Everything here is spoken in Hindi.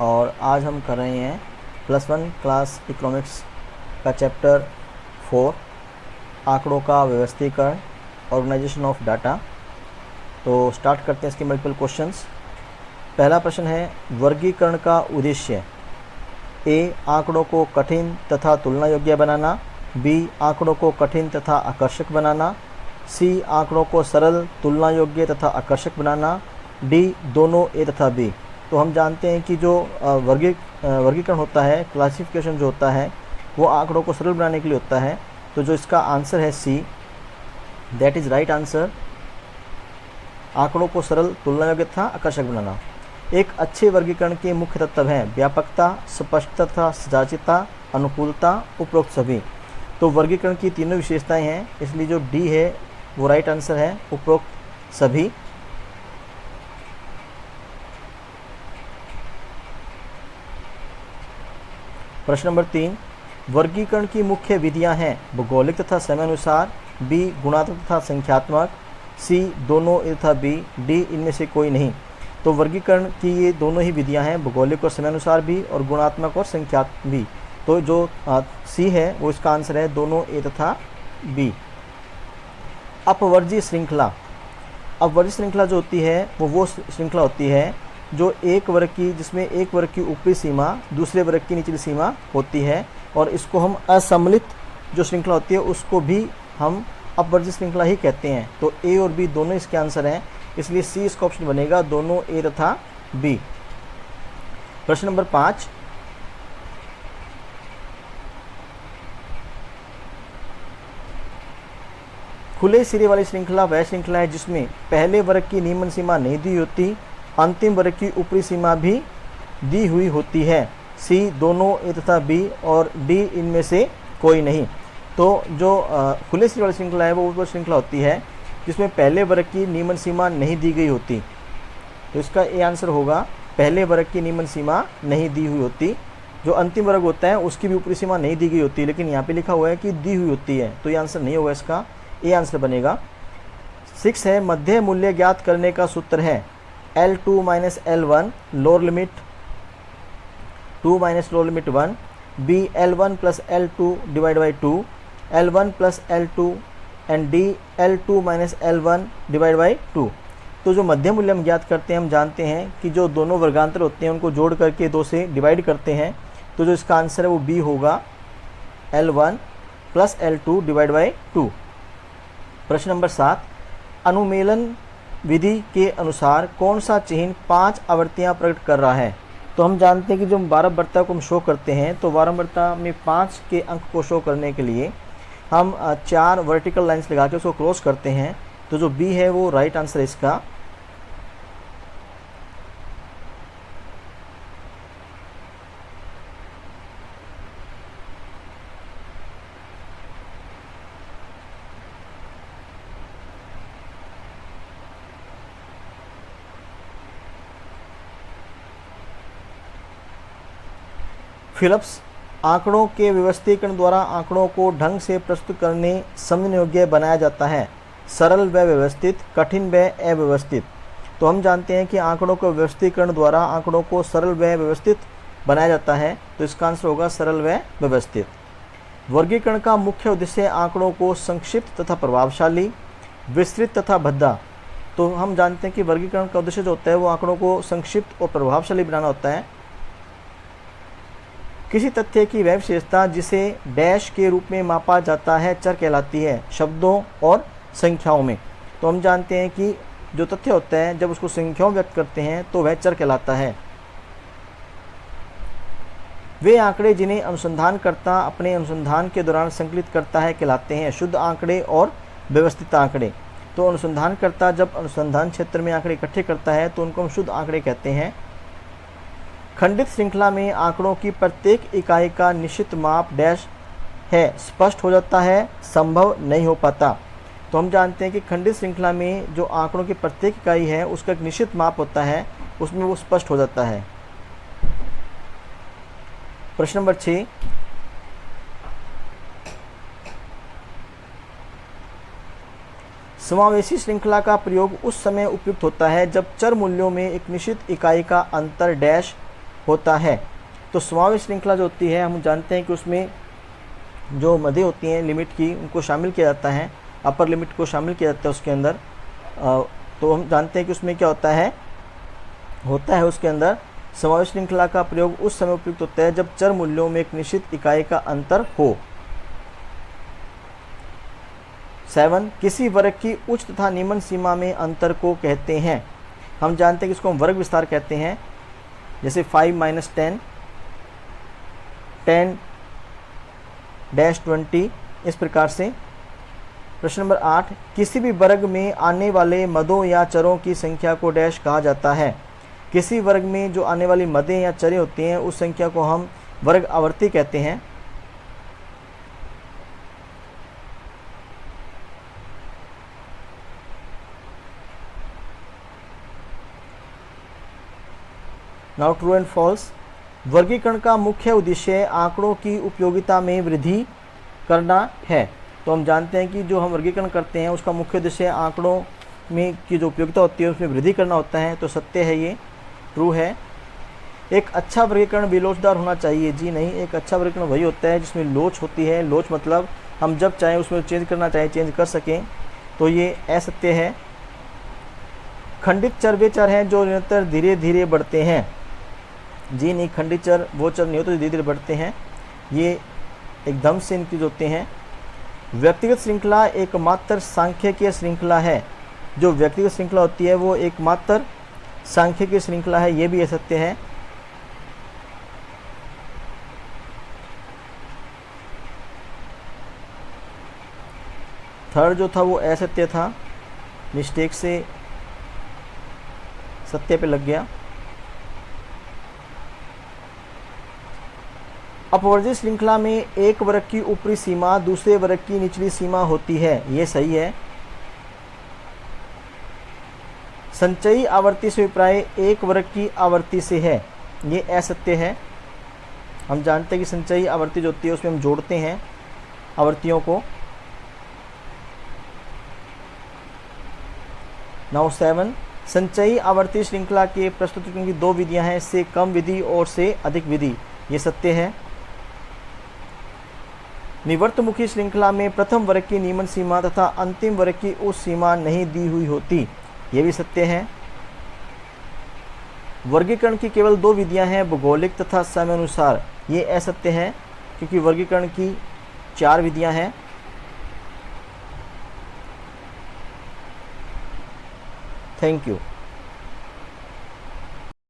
और आज हम कर रहे हैं +1 क्लास इकोनॉमिक्स का चैप्टर 4 आंकड़ों का व्यवस्थीकरण, ऑर्गेनाइजेशन ऑफ डाटा। तो स्टार्ट करते हैं इसके मल्टीपल क्वेश्चंस। पहला प्रश्न है, वर्गीकरण का उद्देश्य। ए, आंकड़ों को कठिन तथा तुलना योग्य बनाना। बी, आंकड़ों को कठिन तथा आकर्षक बनाना। सी, आंकड़ों को सरल, तुलना योग्य तथा आकर्षक बनाना। डी, दोनों ए तथा बी। तो हम जानते हैं कि जो वर्गीकरण होता है, क्लासिफिकेशन जो होता है, वो आंकड़ों को सरल बनाने के लिए होता है। तो जो इसका आंसर है सी, दैट इज़ राइट आंसर। आंकड़ों को सरल, तुलना योग्य तथा आकर्षक बनाना। एक अच्छे वर्गीकरण के मुख्य तत्व हैं व्यापकता, स्पष्टता तथा सजाचिता, अनुकूलता, उपरोक्त सभी। तो वर्गीकरण की तीनों विशेषताएं हैं, इसलिए जो डी है वो राइट आंसर है, उपरोक्त सभी। प्रश्न नंबर 3, वर्गीकरण की मुख्य विधियां हैं भौगोलिक तथा समयानुसार। बी, गुणात्मक तथा संख्यात्मक। सी, दोनों ए तथा बी। डी, इनमें से कोई नहीं। तो वर्गीकरण की ये दोनों ही विधियां हैं, भौगोलिक और समयानुसार भी और गुणात्मक और संख्यात्मक भी। तो जो सी है वो इसका आंसर है, दोनों ए तथा बी। अपवर्गीय श्रृंखला। अपवर्गीय श्रृंखला जो होती है वो श्रृंखला होती है जो जिसमें एक वर्ग की ऊपरी सीमा दूसरे वर्ग की निचली सीमा होती है, और इसको हम असम्मिलित जो श्रृंखला होती है उसको भी हम अपवर्गीय श्रृंखला ही कहते हैं। तो ए और बी दोनों इसके आंसर हैं, इसलिए सी इसका ऑप्शन बनेगा, दोनों ए तथा बी। प्रश्न नंबर 5, खुले सिरे वाली श्रृंखला वह श्रृंखला है जिसमें पहले वर्ग की निम्न सीमा नहीं दी होती, अंतिम वर्ग की ऊपरी सीमा भी दी हुई होती है। सी, दोनों ए तथा बी, और डी, इनमें से कोई नहीं। तो जो खुले सिरे वाली श्रृंखला है वो श्रृंखला होती है जिसमें पहले वर्ग की निम्न सीमा नहीं दी गई होती। तो इसका ए आंसर होगा, पहले वर्ग की निम्न सीमा नहीं दी हुई होती। जो अंतिम वर्ग होता है उसकी भी ऊपरी सीमा नहीं दी गई होती, लेकिन यहाँ पे लिखा हुआ है कि दी हुई होती है, तो ये आंसर नहीं होगा, इसका ए आंसर बनेगा। 6 है, मध्य मूल्य ज्ञात करने का सूत्र है L2 - L1 lower limit 2 - lower limit 1। B, L1 + L2 / 2, L1 + L2, and D, L2 - L1 / 2। तो जो मध्य मूल्य हम ज्ञात करते हैं, हम जानते हैं कि जो दोनों वर्गांतर होते हैं उनको जोड़ करके 2 से डिवाइड करते हैं। तो जो इसका आंसर है वो बी होगा, L1 + L2 / 2। प्रश्न नंबर 7, अनुमेलन विधि के अनुसार कौन सा चिन्ह 5 आवृत्तियां प्रकट कर रहा है। तो हम जानते हैं कि जो बारंबारता को हम शो करते हैं, तो बारंबारता में 5 के अंक को शो करने के लिए हम 4 वर्टिकल लाइंस लगा के उसको क्रॉस करते हैं। तो जो बी है वो राइट आंसर है इसका। फिलिप्स, आंकड़ों के व्यवस्थीकरण द्वारा आंकड़ों को ढंग से प्रस्तुत करने समझने योग्य बनाया जाता है, सरल व व्यवस्थित, कठिन व अव्यवस्थित। तो हम जानते हैं कि आंकड़ों के व्यवस्थीकरण द्वारा आंकड़ों को सरल व व्यवस्थित बनाया जाता है, तो इसका आंसर होगा सरल व व्यवस्थित। वर्गीकरण का मुख्य उद्देश्य आंकड़ों को संक्षिप्त तथा प्रभावशाली, विस्तृत तथा भद्दा। तो हम जानते हैं कि वर्गीकरण का उद्देश्य जो होता है वो आंकड़ों को संक्षिप्त और प्रभावशाली बनाना होता है। किसी तथ्य की वह विशेषता जिसे डैश के रूप में मापा जाता है चर कहलाती है, शब्दों और संख्याओं में। तो हम जानते हैं कि जो तथ्य होता है जब उसको संख्याओं व्यक्त करते हैं तो वह चर कहलाता है। वे आंकड़े जिन्हें अनुसंधानकर्ता अपने अनुसंधान के दौरान संकलित करता है कहलाते हैं शुद्ध आंकड़े और व्यवस्थित आंकड़े। तो अनुसंधानकर्ता जब अनुसंधान क्षेत्र में आंकड़े इकट्ठे करता है तो उनको हम शुद्ध आंकड़े कहते हैं। खंडित श्रृंखला में आंकड़ों की प्रत्येक इकाई का निश्चित माप डैश है स्पष्ट हो जाता है, संभव नहीं हो पाता। तो हम जानते हैं कि खंडित श्रृंखला में जो आंकड़ों की प्रत्येक इकाई है उसका एक निश्चित माप होता है, उसमें वो स्पष्ट हो जाता है। प्रश्न नंबर 6, समावेशी श्रृंखला का प्रयोग उस समय उपयुक्त होता है जब चर मूल्यों में एक निश्चित इकाई का अंतर डैश होता है। तो समावेश श्रृंखला जो होती है, हम जानते हैं कि उसमें जो मदें होती हैं लिमिट की, उनको शामिल किया जाता है, अपर लिमिट को शामिल किया जाता है उसके अंदर। तो हम जानते हैं कि उसमें क्या होता है उसके अंदर समावेश श्रृंखला का प्रयोग उस समय उपयुक्त होता है जब चर मूल्यों में एक निश्चित इकाई का अंतर हो। 7, किसी वर्ग की उच्च तथा निम्न सीमा में अंतर को कहते हैं। हम जानते हैं कि इसको हम वर्ग विस्तार कहते हैं, जैसे 5 - 10, 10-20, इस प्रकार से। प्रश्न नंबर 8, किसी भी वर्ग में आने वाले मदों या चरों की संख्या को डैश कहा जाता है। किसी वर्ग में जो आने वाली मदें या चरें होती हैं उस संख्या को हम वर्ग आवर्ती कहते हैं। Now true and false. वर्गीकरण का मुख्य उद्देश्य आंकड़ों की उपयोगिता में वृद्धि करना है। तो हम जानते हैं कि जो हम वर्गीकरण करते हैं उसका मुख्य उद्देश्य आंकड़ों में की जो उपयोगिता होती है उसमें वृद्धि करना होता है। तो सत्य है, ये ट्रू है। एक अच्छा वर्गीकरण विलोचदार होना चाहिए। जी नहीं, एक अच्छा वर्गीकरण वही होता है जिसमें लोच होती है। लोच मतलब हम जब चाहें उसमें चेंज करना चाहें चेंज कर सकें। तो ये असत्य है। खंडित चर वे चर हैं जो निरंतर धीरे धीरे बढ़ते हैं। जी नहीं, खंडित चर वो चर नहीं होते जो धीरे धीरे बढ़ते हैं, ये एकदम से इंक्रीज होते हैं। व्यक्तिगत श्रृंखला एकमात्र सांख्यिकीय श्रृंखला है। जो व्यक्तिगत श्रृंखला होती है वो एकमात्र सांख्यिकीय श्रृंखला है, ये भी असत्य है। थर्ड जो था वो असत्य था, मिस्टेक से सत्य पे लग गया। अपवर्जित श्रृंखला में एक वर्ग की ऊपरी सीमा दूसरे वर्ग की निचली सीमा होती है, ये सही है। संचयी आवर्ती से अभिप्राय एक वर्ग की आवर्ती से है, ये असत्य है। हम जानते हैं कि संचयी आवर्ती जो होती है उसमें हम जोड़ते हैं आवर्तियों को। नाउ 7, संचयी आवर्ती श्रृंखला के प्रस्तुतीकरण की दो विधियां हैं, से कम विधि और से अधिक विधि, ये सत्य है। निवर्तमुखी श्रृंखला में प्रथम वर्ग की निम्न सीमा तथा अंतिम वर्ग की उच्च सीमा नहीं दी हुई होती, ये भी सत्य है। वर्गीकरण की केवल दो विधियां हैं, भौगोलिक तथा समयानुसार, ये असत्य है क्योंकि वर्गीकरण की 4 विधियां हैं। Thank you.